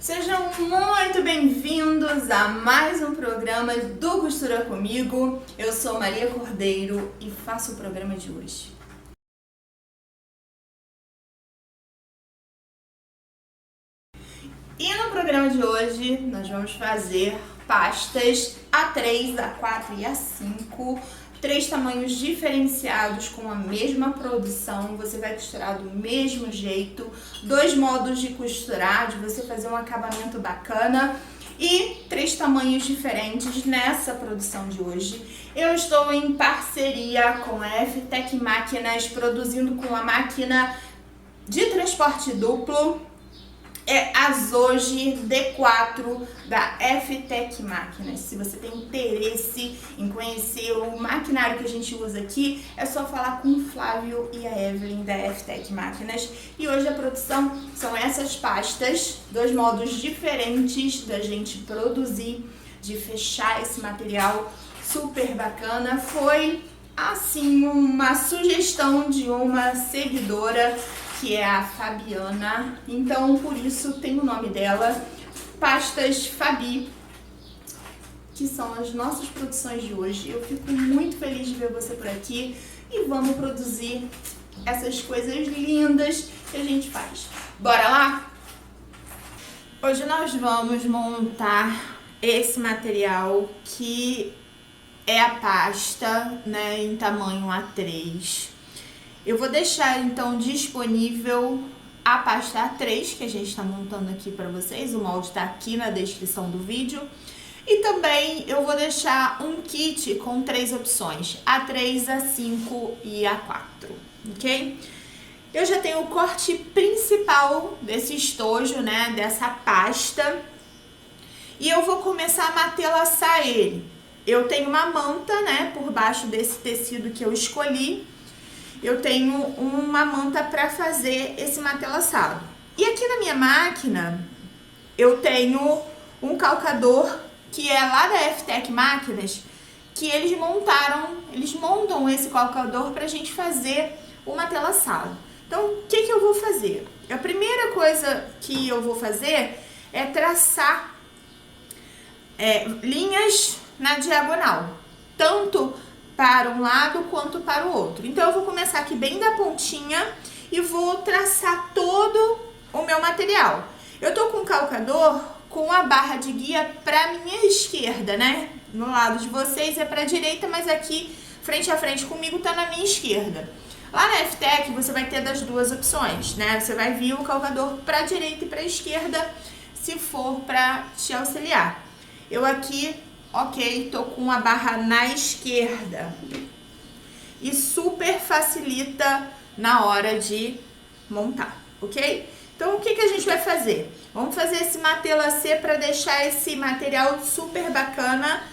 Sejam muito bem-vindos a mais um programa do Costura Comigo. Eu sou Maria Cordeiro e faço o programa de hoje. E no programa de hoje nós vamos fazer pastas A3, A4 e A5, 3 tamanhos diferenciados com a mesma produção. Você vai costurar do mesmo jeito, 2 modos de costurar, de você fazer um acabamento bacana e 3 tamanhos diferentes nessa produção de hoje. Eu estou em parceria com a FTech Máquinas, produzindo com a máquina de transporte duplo. É a Zoji D4 da FTech Máquinas. Se você tem interesse em conhecer o maquinário que a gente usa aqui, é só falar com o Flávio e a Evelyn da FTech Máquinas. E hoje a produção são essas pastas, 2 modos diferentes da gente produzir, de fechar esse material super bacana. Foi assim uma sugestão de uma seguidora, que é a Fabiana, então por isso tem o nome dela, Pastas Fabi, que são as nossas produções de hoje. Eu fico muito feliz de ver você por aqui e vamos produzir essas coisas lindas que a gente faz. Bora lá? Hoje nós vamos montar esse material que é a pasta, né, em tamanho A3. Eu vou deixar então disponível a pasta A3 que a gente está montando aqui para vocês. O molde está aqui na descrição do vídeo. E também eu vou deixar um kit com 3 opções: A3, A5 e A4, ok? Eu já tenho o corte principal desse estojo, né, dessa pasta. E eu vou começar a matelaçar ele. Eu tenho uma manta, né, por baixo desse tecido que eu escolhi. Eu tenho uma manta para fazer esse matelaçado. E aqui na minha máquina, eu tenho um calcador que é lá da FTech Máquinas, que eles montam esse calcador para a gente fazer o matelaçado. Então, o que eu vou fazer? A primeira coisa que eu vou fazer é traçar linhas na diagonal, tanto para um lado quanto para o outro. Então eu vou começar aqui bem da pontinha e vou traçar todo o meu material. Eu tô com o calcador com a barra de guia para minha esquerda, né? No lado de vocês é para a direita, mas aqui frente a frente comigo tá na minha esquerda. Lá na FTech você vai ter das duas opções, né? Você vai vir o calcador para a direita e para a esquerda, se for para te auxiliar. Eu aqui, ok, tô com a barra na esquerda e super facilita na hora de montar, ok? Então o que a gente vai fazer? Vamos fazer esse matelassê para deixar esse material super bacana.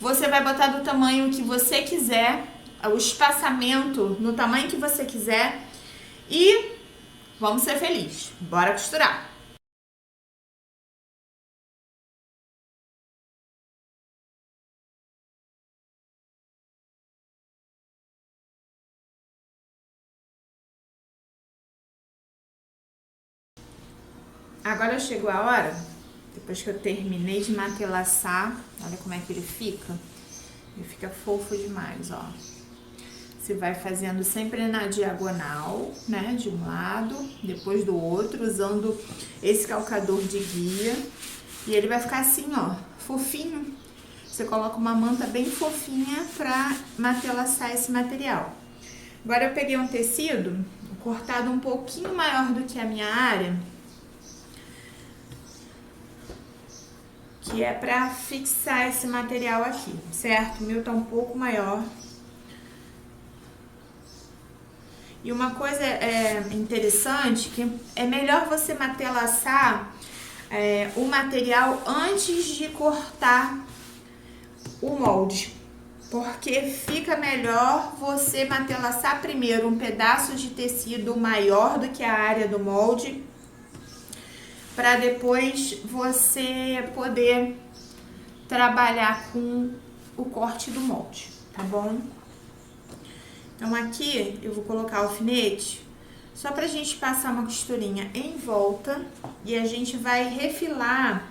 Você vai botar do tamanho que você quiser, o espaçamento no tamanho que você quiser e vamos ser felizes. Bora costurar! Agora chegou a hora, depois que eu terminei de matelaçar, olha como é que ele fica. Ele fica fofo demais, ó. Você vai fazendo sempre na diagonal, né, de um lado, depois do outro, usando esse calcador de guia. E ele vai ficar assim, ó, fofinho. Você coloca uma manta bem fofinha pra matelaçar esse material. Agora eu peguei um tecido cortado um pouquinho maior do que a minha área, que é para fixar esse material aqui, certo? O meu tá um pouco maior. E uma coisa interessante, que é melhor você matelaçar o material antes de cortar o molde, porque fica melhor você matelaçar primeiro um pedaço de tecido maior do que a área do molde, para depois você poder trabalhar com o corte do molde, tá bom? Então aqui eu vou colocar o alfinete Só pra gente passar uma costurinha em volta e a gente vai refilar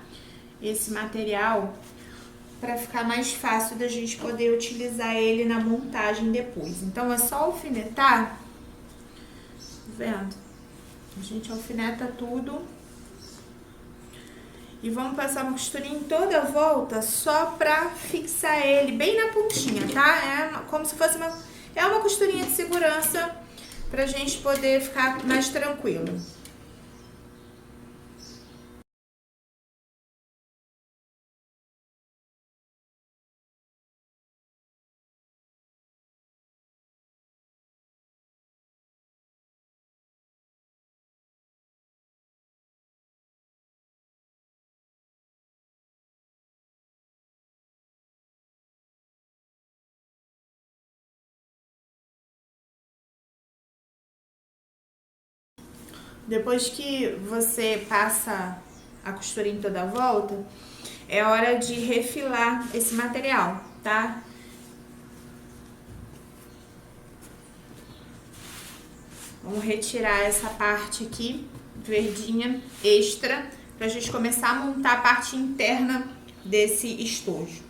esse material para ficar mais fácil da gente poder utilizar ele na montagem depois. Então, é só alfinetar, tá vendo? A gente alfineta tudo e vamos passar uma costurinha em toda a volta só pra fixar ele bem na pontinha, tá? É como se fosse uma costurinha de segurança pra gente poder ficar mais tranquilo. Depois que você passa a costura em toda a volta, é hora de refilar esse material, tá? Vamos retirar essa parte aqui, verdinha, extra, pra gente começar a montar a parte interna desse estojo.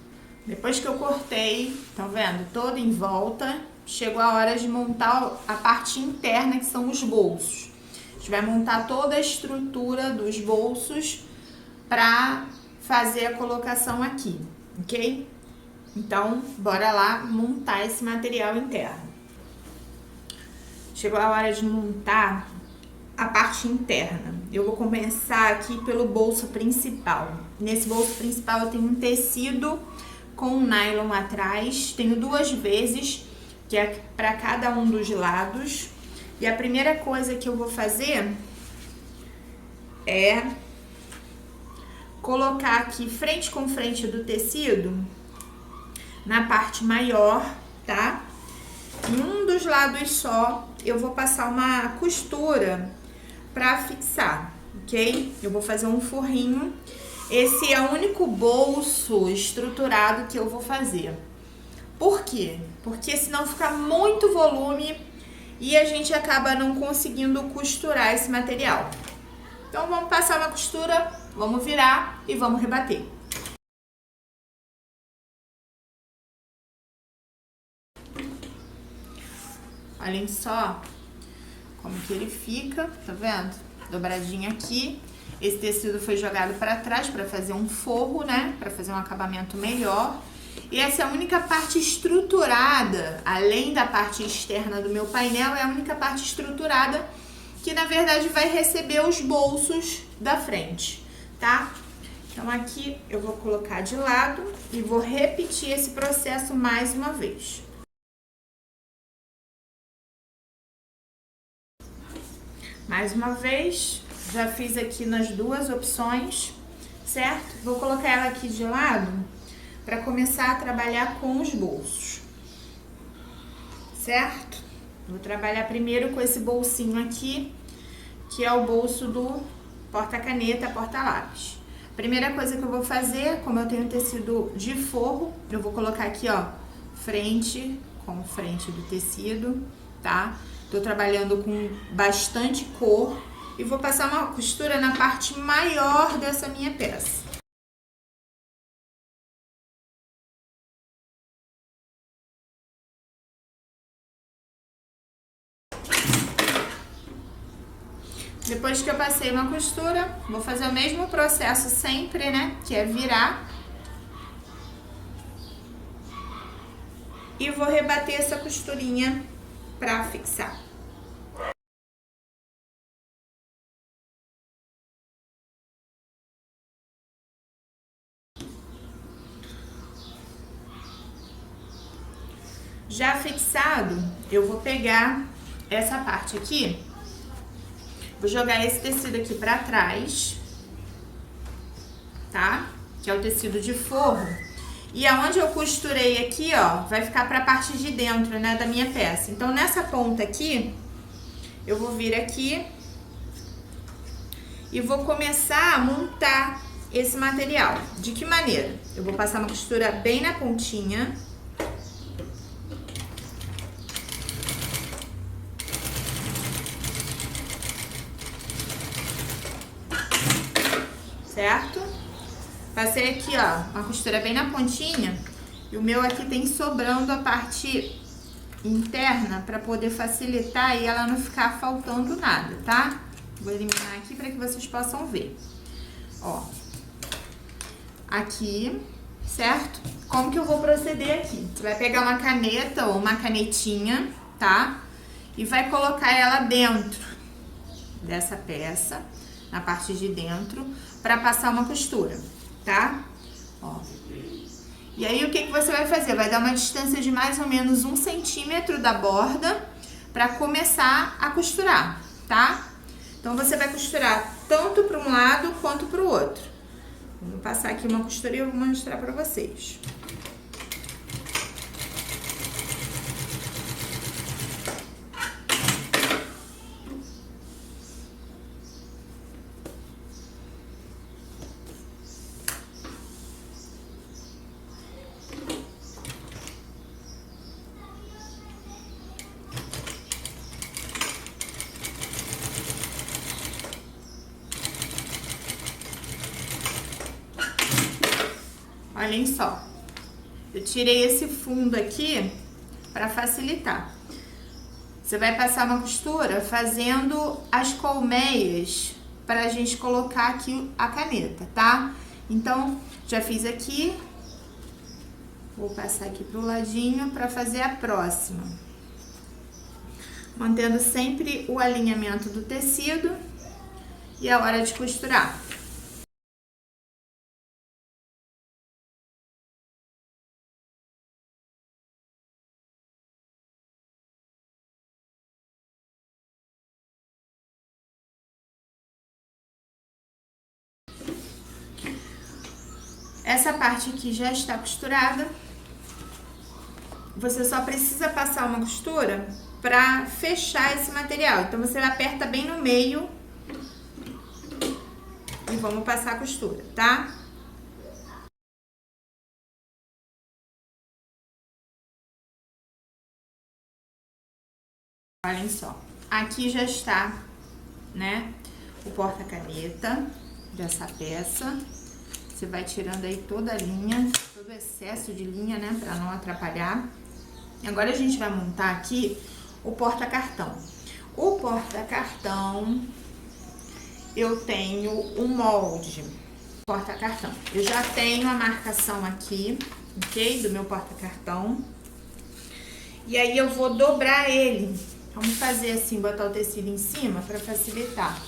Depois que eu cortei, tá vendo? Toda em volta, chegou a hora de montar a parte interna, que são os bolsos. A gente vai montar toda a estrutura dos bolsos pra fazer a colocação aqui, ok? Então, bora lá montar esse material interno. Chegou a hora de montar a parte interna. Eu vou começar aqui pelo bolso principal. Nesse bolso principal eu tenho um tecido com nylon atrás. Tenho 2 vezes, que é para cada um dos lados. E a primeira coisa que eu vou fazer é colocar aqui frente com frente do tecido na parte maior, tá? Em um dos lados só, eu vou passar uma costura pra fixar, ok? Eu vou fazer um forrinho. Esse é o único bolso estruturado que eu vou fazer. Por quê? Porque senão fica muito volume e a gente acaba não conseguindo costurar esse material. Então, vamos passar uma costura, vamos virar e vamos rebater. Olhem só como que ele fica, tá vendo? Dobradinho aqui. Esse tecido foi jogado para trás para fazer um forro, né? Para fazer um acabamento melhor. E essa é a única parte estruturada, além da parte externa do meu painel, é a única parte estruturada que, na verdade, vai receber os bolsos da frente, tá? Então, aqui eu vou colocar de lado e vou repetir esse processo mais uma vez. Mais uma vez, já fiz aqui nas 2 opções, certo? Vou colocar ela aqui de lado para começar a trabalhar com os bolsos, certo? Vou trabalhar primeiro com esse bolsinho aqui, que é o bolso do porta-caneta, porta-lápis. Primeira coisa que eu vou fazer, como eu tenho tecido de forro, eu vou colocar aqui, ó, frente com frente do tecido, tá? Tô trabalhando com bastante cor e vou passar uma costura na parte maior dessa minha peça. Depois que eu passei uma costura, vou fazer o mesmo processo sempre, né? Que é virar. E vou rebater essa costurinha pra fixar. Já fixado, eu vou pegar essa parte aqui, vou jogar esse tecido aqui pra trás, tá? Que é o tecido de forro. E aonde eu costurei aqui, ó, vai ficar pra parte de dentro, né, da minha peça. Então, nessa ponta aqui, eu vou vir aqui e vou começar a montar esse material. De que maneira? Eu vou passar uma costura bem na pontinha. certo? Passei aqui, ó, uma costura bem na pontinha. E o meu aqui tem sobrando a parte interna para poder facilitar e ela não ficar faltando nada, tá? Vou eliminar aqui para que vocês possam ver. Ó, aqui, certo? Como que eu vou proceder aqui? Você vai pegar uma caneta ou uma canetinha, tá? E vai colocar ela dentro dessa peça, na parte de dentro, para passar uma costura, tá? Ó. E aí, o que que você vai fazer? Vai dar uma distância de mais ou menos 1 centímetro da borda para começar a costurar, tá? Então, você vai costurar tanto para um lado quanto para o outro. Vou passar aqui uma costura e eu vou mostrar para vocês. Olhem só, eu tirei esse fundo aqui para facilitar. Você vai passar uma costura fazendo as colmeias para a gente colocar aqui a caneta, tá? Então, já fiz aqui, vou passar aqui pro ladinho para fazer a próxima. Mantendo sempre o alinhamento do tecido e a hora de costurar. Essa parte aqui já está costurada. Você só precisa passar uma costura para fechar esse material. Então, você aperta bem no meio e vamos passar a costura, tá? Olhem só, aqui já está, né, o porta-caneta dessa peça. Você vai tirando aí toda a linha, todo o excesso de linha, né, para não atrapalhar. Agora a gente vai montar aqui o porta-cartão. O porta-cartão, eu tenho um molde porta-cartão. Eu já tenho a marcação aqui, ok? Do meu porta-cartão. E aí eu vou dobrar ele. Vamos fazer assim, botar o tecido em cima para facilitar.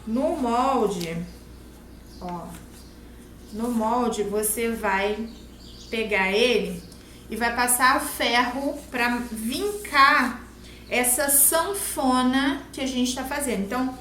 No molde, ó, no molde você vai pegar ele e vai passar ferro para vincar essa sanfona que a gente tá fazendo. Então,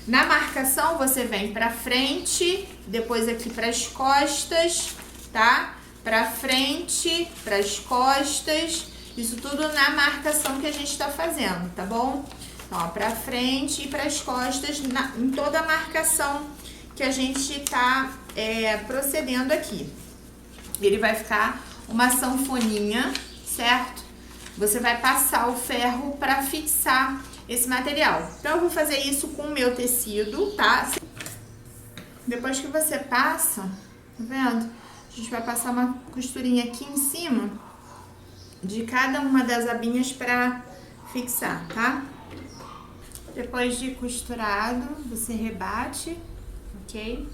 na marcação você vem pra frente, depois aqui pras costas, tá? Pra frente, pras costas, isso tudo na marcação que a gente tá fazendo, tá bom? Então, ó, pra frente e pras costas, em toda a marcação que a gente tá procedendo aqui. Ele vai ficar uma sanfoninha, certo? Você vai passar o ferro para fixar esse material. Então, eu vou fazer isso com o meu tecido, tá? Depois que você passa, tá vendo? A gente vai passar uma costurinha aqui em cima de cada uma das abinhas para fixar, tá? Depois de costurado, você rebate, ok?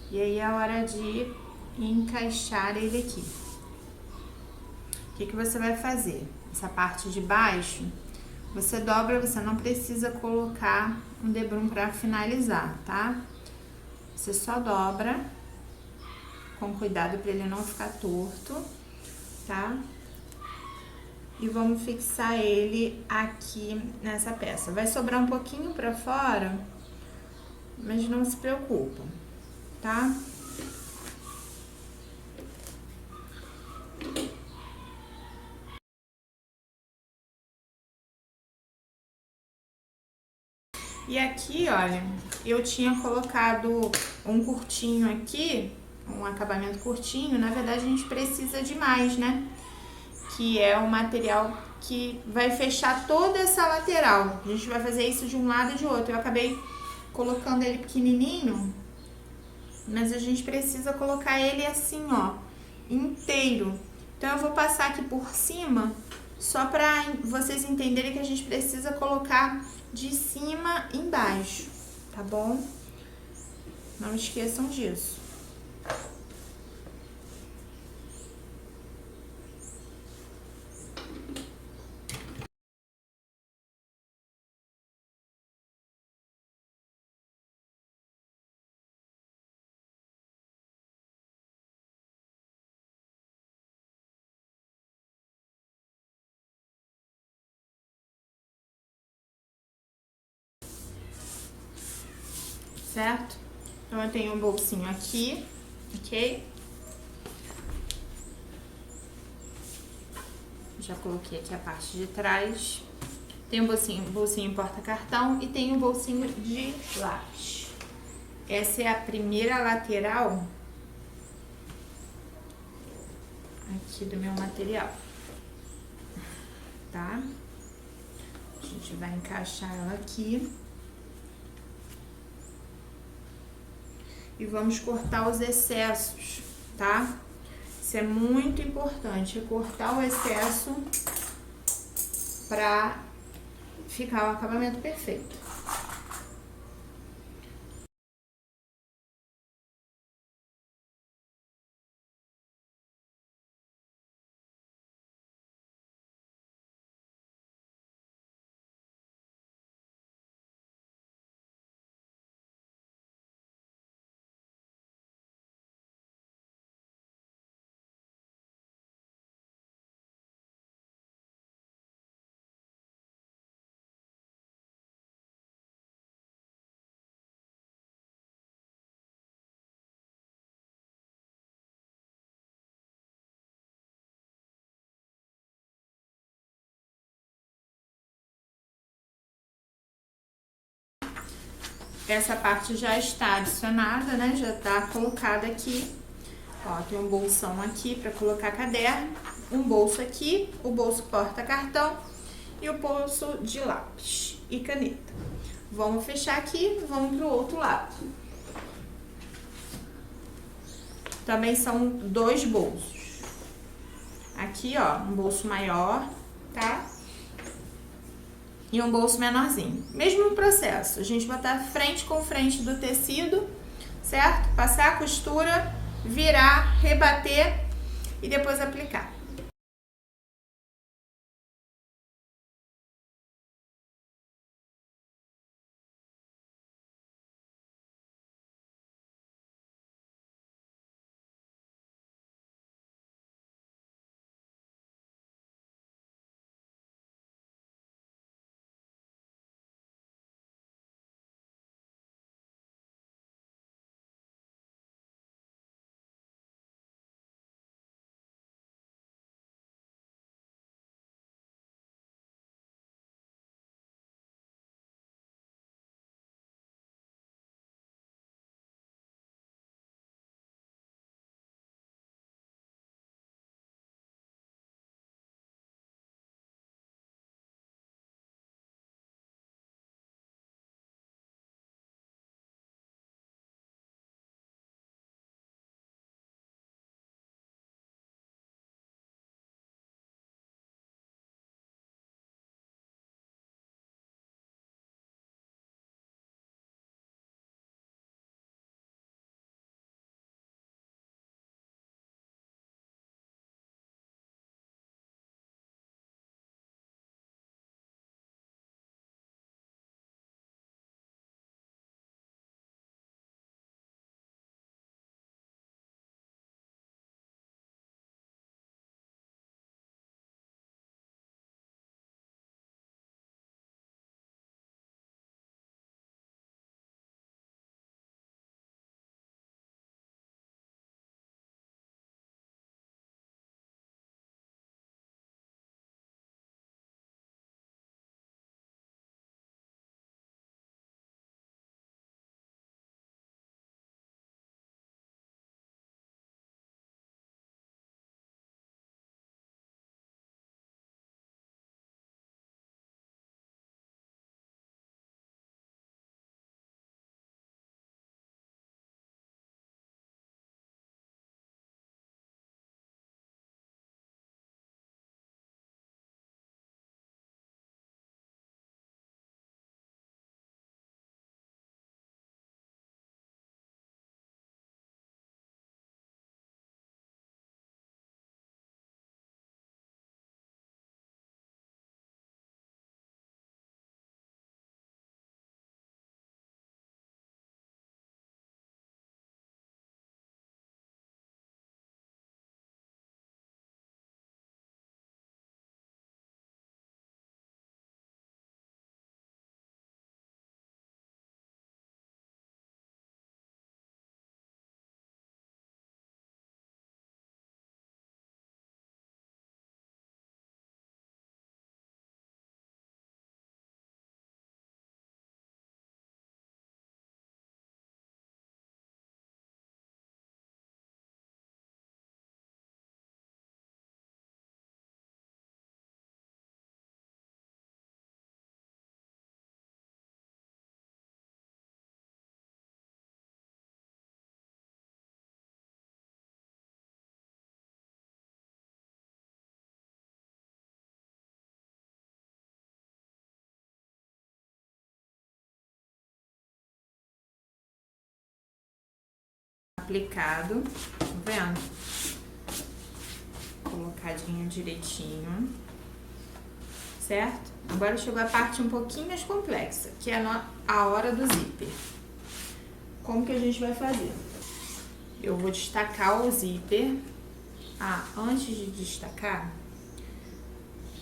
E aí é a hora de encaixar ele aqui. O que que você vai fazer? Essa parte de baixo, você dobra, você não precisa colocar um debrum para finalizar, tá? Você só dobra com cuidado para ele não ficar torto, tá? E vamos fixar ele aqui nessa peça. Vai sobrar um pouquinho para fora, mas não se preocupa, tá? E aqui, olha, eu tinha colocado um curtinho aqui, um acabamento curtinho. Na verdade, a gente precisa de mais, né? Que é o material que vai fechar toda essa lateral. A gente vai fazer isso de um lado e de outro. Eu acabei colocando ele pequenininho mas a gente precisa colocar ele assim, ó, inteiro. Então eu vou passar aqui por cima, só para vocês entenderem que a gente precisa colocar de cima embaixo, tá bom? Não esqueçam disso. Certo? Então eu tenho um bolsinho aqui, ok? Já coloquei aqui a parte de trás. Tem um bolsinho porta-cartão e tem um bolsinho de lápis. Essa é a primeira lateral aqui do meu material, tá? A gente vai encaixar ela aqui. E vamos cortar os excessos, tá? Isso é muito importante, cortar o excesso pra ficar o acabamento perfeito. Essa parte já está adicionada, né? Já tá colocada aqui. Ó, tem um bolsão aqui para colocar caderno, um bolso aqui, o bolso porta-cartão e o bolso de lápis e caneta. Vamos fechar aqui, vamos pro outro lado. Também são 2 bolsos. Aqui, ó, um bolso maior, tá? E um bolso menorzinho. Mesmo processo, a gente botar frente com frente do tecido, certo? Passar a costura, virar, rebater e depois aplicar. aplicado, tá vendo? Colocadinho direitinho, certo? Agora chegou a parte um pouquinho mais complexa, que é a hora do zíper. Como que a gente vai fazer? Eu vou destacar o zíper. Antes de destacar,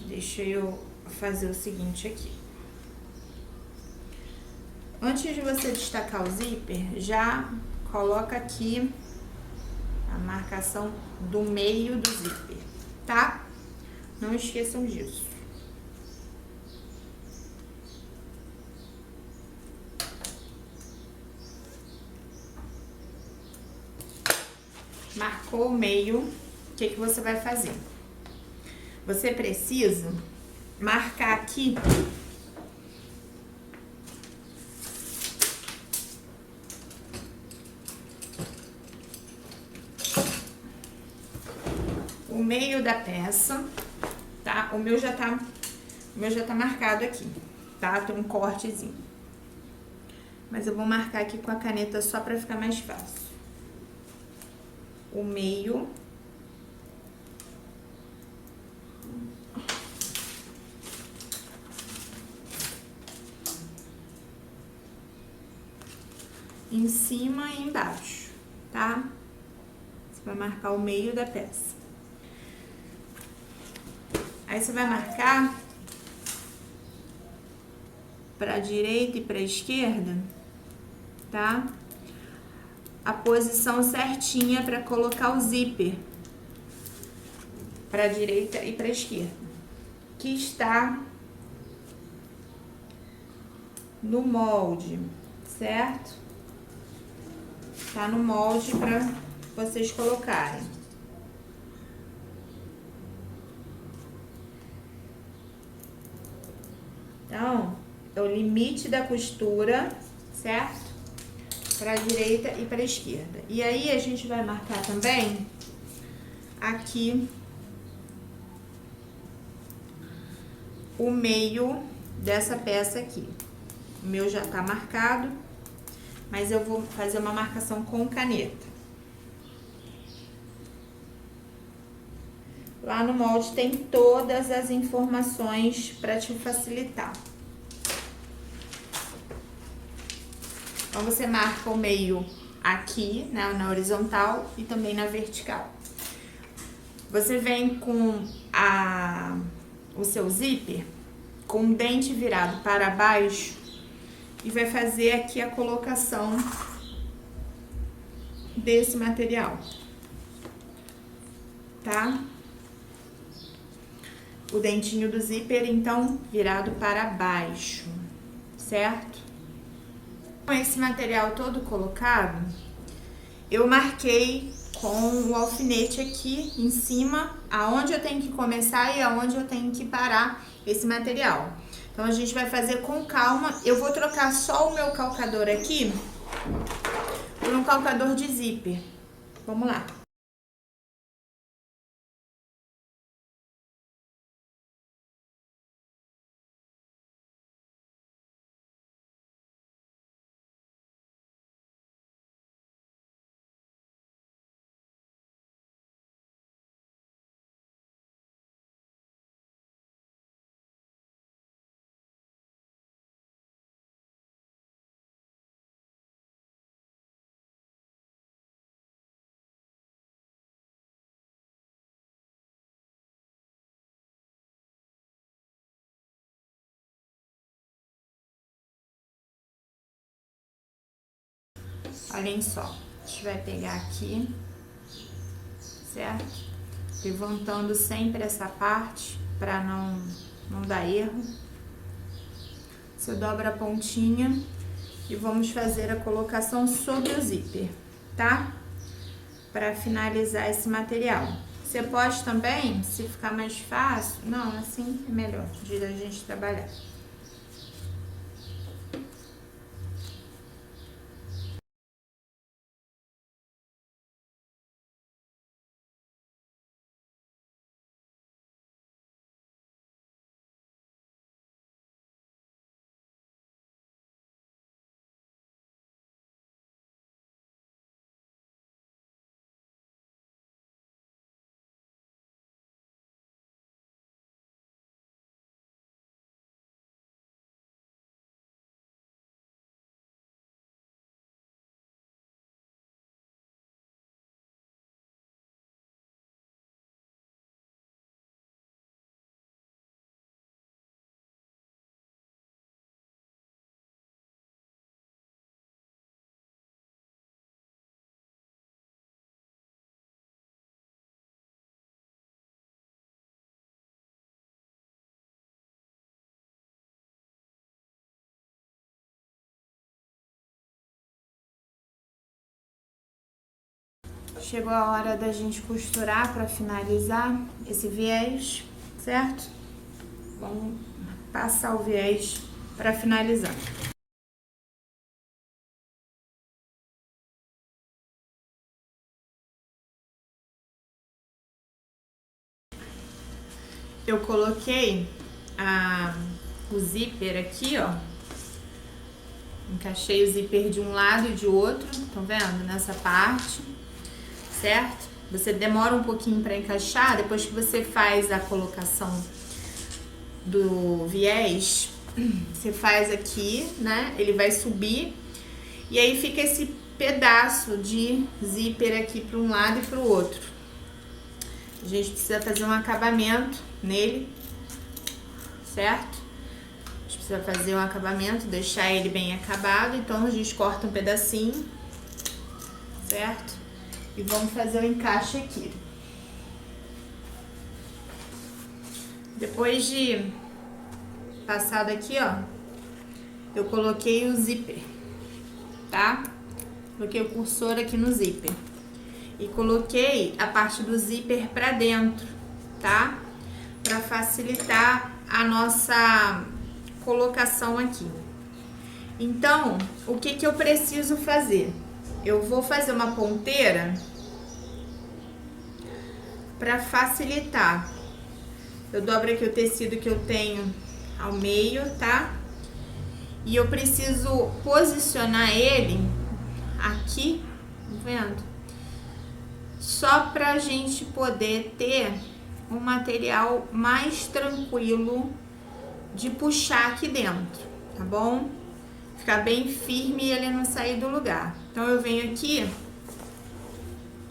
deixa eu fazer o seguinte aqui. Antes de você destacar o zíper, já coloca aqui a marcação do meio do zíper, tá? Não esqueçam disso. Marcou o meio, o que você vai fazer? Você precisa marcar aqui o meio da peça, tá? O meu já tá marcado aqui, tá? Tem um cortezinho. Mas eu vou marcar aqui com a caneta só pra ficar mais fácil. O meio. Em cima e embaixo, tá? Você vai marcar o meio da peça. Aí você vai marcar pra direita e pra esquerda, tá? A posição certinha pra colocar o zíper pra direita e pra esquerda, que está no molde, certo? Tá no molde pra vocês colocarem. Então, é o limite da costura, certo? Pra direita e pra esquerda. E aí, a gente vai marcar também aqui o meio dessa peça aqui. O meu já tá marcado, mas eu vou fazer uma marcação com caneta. Lá no molde tem todas as informações para te facilitar. Então, você marca o meio aqui, né, na horizontal e também na vertical. Você vem com o seu zíper com o dente virado para baixo e vai fazer aqui a colocação desse material, tá? O dentinho do zíper, então, virado para baixo, certo? Com esse material todo colocado, eu marquei com o alfinete aqui em cima, aonde eu tenho que começar e aonde eu tenho que parar esse material. Então, a gente vai fazer com calma. Eu vou trocar só o meu calcador aqui por um calcador de zíper. Vamos lá. Olhem só, a gente vai pegar aqui, certo? Levantando sempre essa parte para não dar erro. Você dobra a pontinha e vamos fazer a colocação sobre o zíper, tá? Para finalizar esse material. Você pode também, se ficar mais fácil, não, assim é melhor de a gente trabalhar. chegou a hora da gente costurar para finalizar esse viés, certo? Vamos passar o viés para finalizar. Eu coloquei o zíper aqui, ó. Encaixei o zíper de um lado e de outro, estão vendo? Nessa parte, certo? Você demora um pouquinho para encaixar, depois que você faz a colocação do viés, você faz aqui, né? Ele vai subir e aí fica esse pedaço de zíper aqui para um lado e para o outro. A gente precisa fazer um acabamento nele, certo? A gente precisa fazer um acabamento, deixar ele bem acabado, então a gente corta um pedacinho, certo? E vamos fazer o encaixe aqui. Depois de passado aqui, ó, eu coloquei o zíper, tá? Coloquei o cursor aqui no zíper. E coloquei a parte do zíper pra dentro, tá? Pra facilitar a nossa colocação aqui. Então, o que que eu preciso fazer? Eu vou fazer uma ponteira pra facilitar. Eu dobro aqui o tecido que eu tenho ao meio, tá? E eu preciso posicionar ele aqui, tá vendo? Só pra gente poder ter um material mais tranquilo de puxar aqui dentro, tá bom? Ficar bem firme e ele não sair do lugar. Então eu venho aqui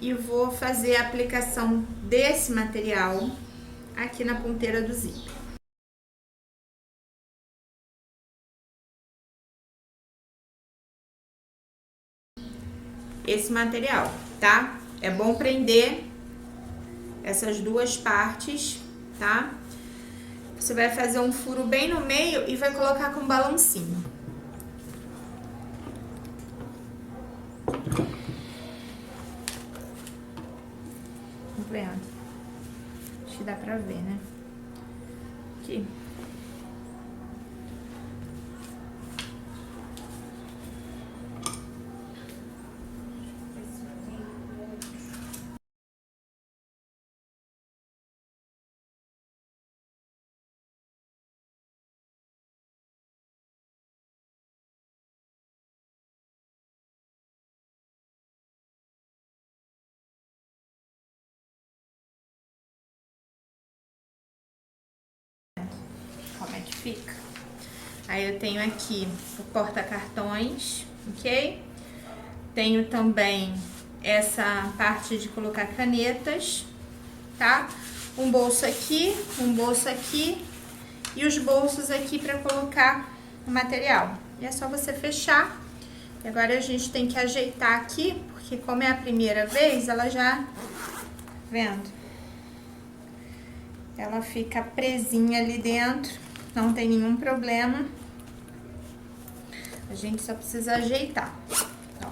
e vou fazer a aplicação desse material aqui na ponteira do zíper. Esse material, tá? É bom prender essas duas partes, tá? Você vai fazer um furo bem no meio e vai colocar com balancinho. Tá vendo? Acho que dá pra ver, né? Aqui. Como é que fica? Aí eu tenho aqui o porta-cartões, ok? Tenho também essa parte de colocar canetas, tá? Um bolso aqui e os bolsos aqui para colocar o material. E é só você fechar. E agora a gente tem que ajeitar aqui, porque como é a primeira vez, ela já, vendo? Ela fica presinha ali dentro, não tem nenhum problema. A gente só precisa ajeitar. Ó.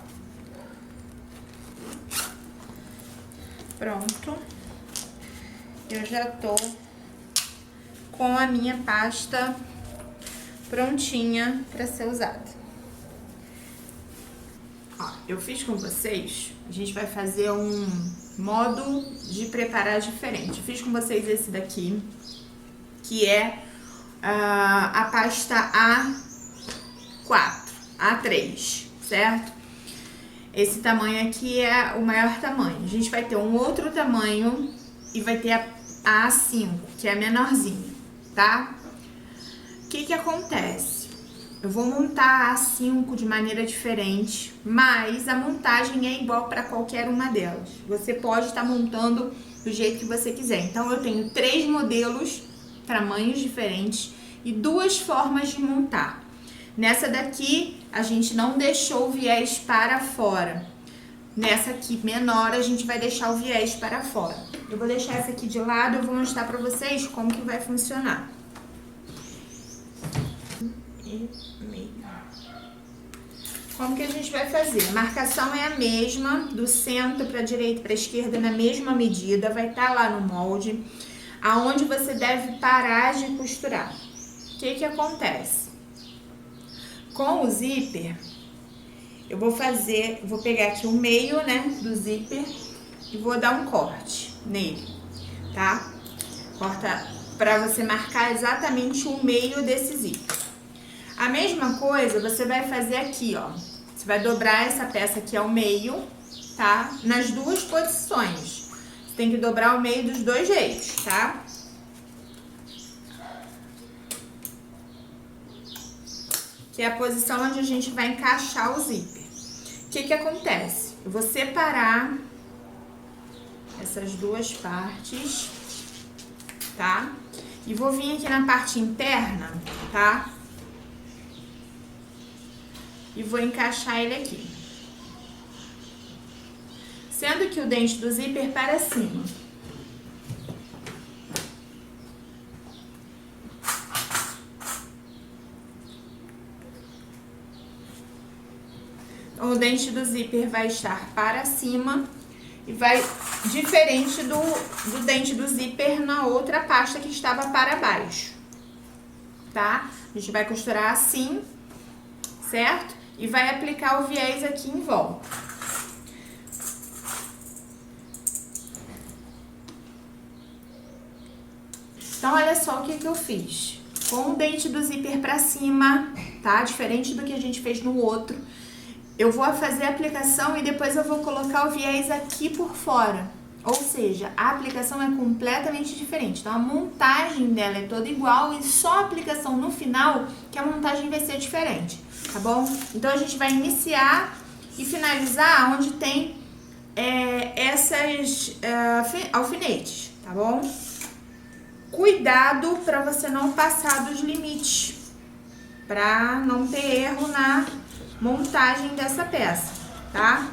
Pronto. Eu já tô com a minha pasta prontinha para ser usada. Ó, eu fiz com vocês, a gente vai fazer um modo de preparar diferente. Eu fiz com vocês esse daqui, que é a pasta A4, A3, certo? Esse tamanho aqui é o maior tamanho. A gente vai ter um outro tamanho e vai ter a A5, que é a menorzinha, tá? O que que acontece? Eu vou montar a A5 de maneira diferente, mas a montagem é igual para qualquer uma delas. Você pode estar montando do jeito que você quiser. Então, eu tenho 3 modelos, tamanhos diferentes e 2 formas de montar. Nessa daqui, a gente não deixou o viés para fora. Nessa aqui, menor, a gente vai deixar o viés para fora. Eu vou deixar essa aqui de lado, eu vou mostrar para vocês como que vai funcionar. Como que a gente vai fazer? A marcação é a mesma, do centro para a direita e para a esquerda na mesma medida, vai estar lá no molde, aonde você deve parar de costurar. O que que acontece? Com o zíper, eu vou pegar aqui o meio, né, do zíper e vou dar um corte nele, tá? Corta para você marcar exatamente o meio desse zíper. A mesma coisa você vai fazer aqui, ó. Você vai dobrar essa peça aqui ao meio, tá? Nas duas posições. Você tem que dobrar o meio dos dois jeitos, tá? Que é a posição onde a gente vai encaixar o zíper. O que que acontece? Eu vou separar essas duas partes, tá? E vou vir aqui na parte interna, tá? E vou encaixar ele aqui. Sendo que o dente do zíper para cima. Então, o dente do zíper vai estar para cima e vai diferente do dente do zíper na outra pasta que estava para baixo, tá? A gente vai costurar assim, certo? E vai aplicar o viés aqui em volta. Então, olha só o que que eu fiz. Com o dente do zíper pra cima, tá? Diferente do que a gente fez no outro. Eu vou fazer a aplicação e depois eu vou colocar o viés aqui por fora. Ou seja, a aplicação é completamente diferente. Então, a montagem dela é toda igual e só a aplicação no final que a montagem vai ser diferente, tá bom? Então, a gente vai iniciar e finalizar onde tem essas alfinetes, tá bom? Cuidado para você não passar dos limites, para não ter erro na montagem dessa peça, tá?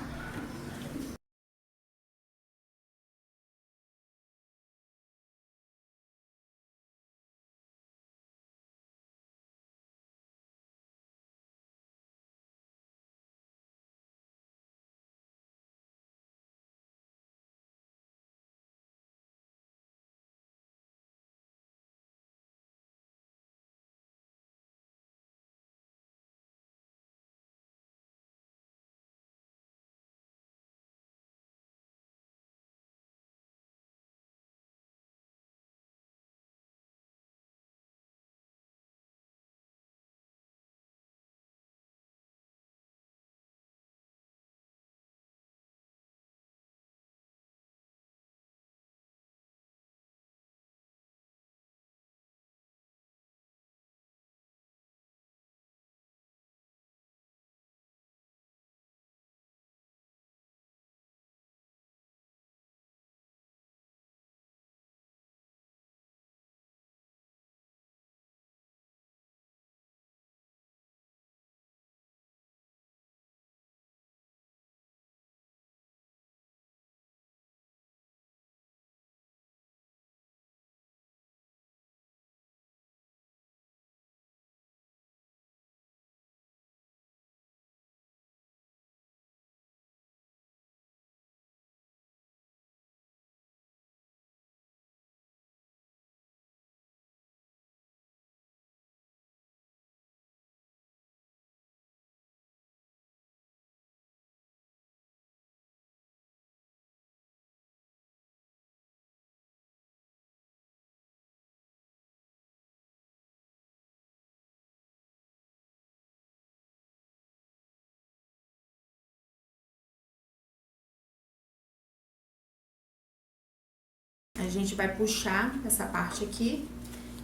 A gente vai puxar essa parte aqui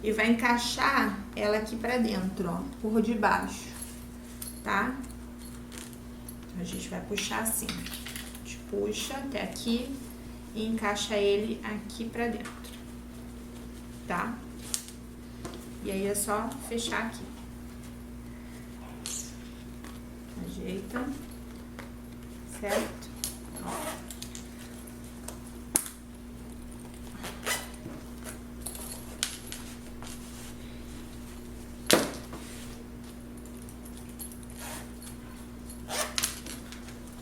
e vai encaixar ela aqui pra dentro, ó, por debaixo, tá? A gente vai puxar assim. A gente puxa até aqui e encaixa ele aqui pra dentro, tá? E aí é só fechar aqui. Ajeita, certo? Ó.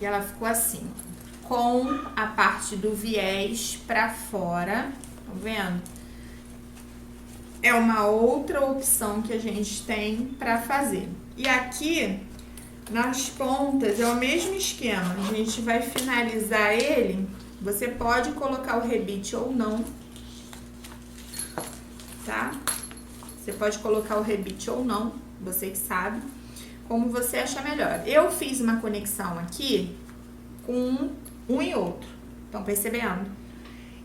E ela ficou assim, com a parte do viés pra fora, tá vendo? É uma outra opção que a gente tem pra fazer. E aqui, nas pontas, é o mesmo esquema. A gente vai finalizar ele. Você pode colocar o rebite ou não, tá? Você pode colocar o rebite ou não, você que sabe, como você achar melhor. Eu fiz uma conexão aqui com um e outro, estão percebendo?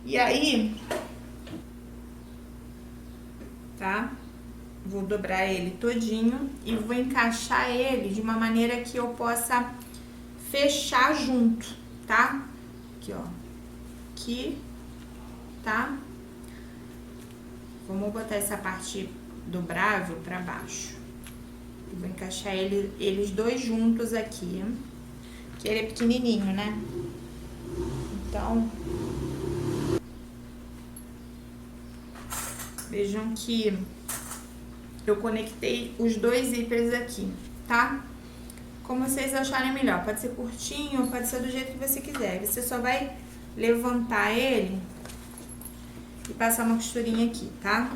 E aí, tá? Vou dobrar ele todinho e vou encaixar ele de uma maneira que eu possa fechar junto, tá? Aqui, ó. Aqui, tá? Vamos botar essa parte dobrável pra baixo. Vou encaixar eles dois juntos aqui. Que ele é pequenininho, né? Então, vejam que eu conectei os dois zíperes aqui, tá? Como vocês acharem melhor. Pode ser curtinho, pode ser do jeito que você quiser. Você só vai levantar ele e passar uma costurinha aqui, tá?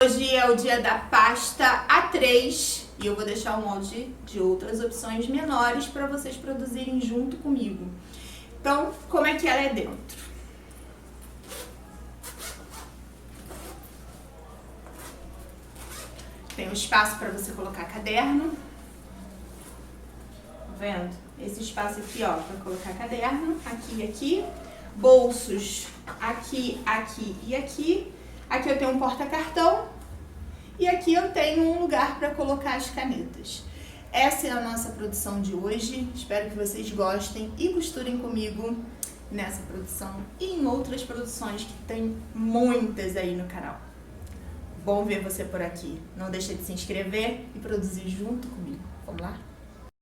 Hoje é o dia da pasta A3 e eu vou deixar o molde de outras opções menores para vocês produzirem junto comigo. Então, como é que ela é dentro? Tem um espaço para você colocar caderno. Tá vendo? Esse espaço aqui, ó, para colocar caderno. Aqui e aqui. Bolsos aqui, aqui e aqui. Aqui eu tenho um porta-cartão. E aqui eu tenho um lugar para colocar as canetas. Essa é a nossa produção de hoje. Espero que vocês gostem e costurem comigo nessa produção e em outras produções que tem muitas aí no canal. Bom ver você por aqui. Não deixe de se inscrever e produzir junto comigo. Vamos lá?